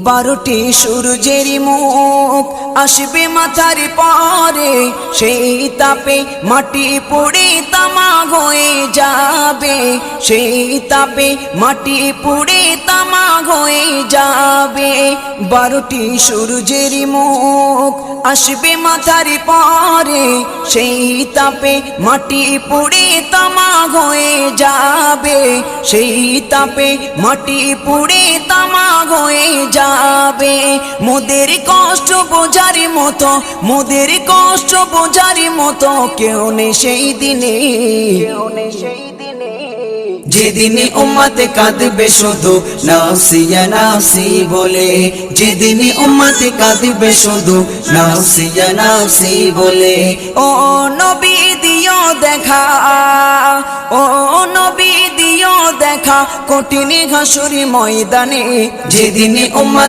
12টি সূর্যের মুখ আসবে মাথার পরে, সেই তাপে মাটি পুড়ে তামা হয়ে যাবে, সেই তাপে মাটি পুড়ে তামা হয়ে যাবে। 12টি সূর্যের মুখ আসবে মাথার পরে, সেই তাপে মাটি পুড়ে তামা হয়ে যাবে, সেই তাপে মাটি পুড়ে তামা হয়ে যাবে। মোদের কষ্ট বোঝার মতো, মোদের কষ্ট বোঝার মতো কেউ নেই সেই দিনে, যেদিনে উম্মত কাঁদবে শুধু নাফসি ইয়া নাফসি বলে, যেদিনে উম্মত কাঁদবে শুধু নাফসি ইয়া নাফসি বলে। ও নবী দিও দেখা, ও নবী দিও দেখা কঠিন হাসুর ময়দানে, যেদিনে উম্মত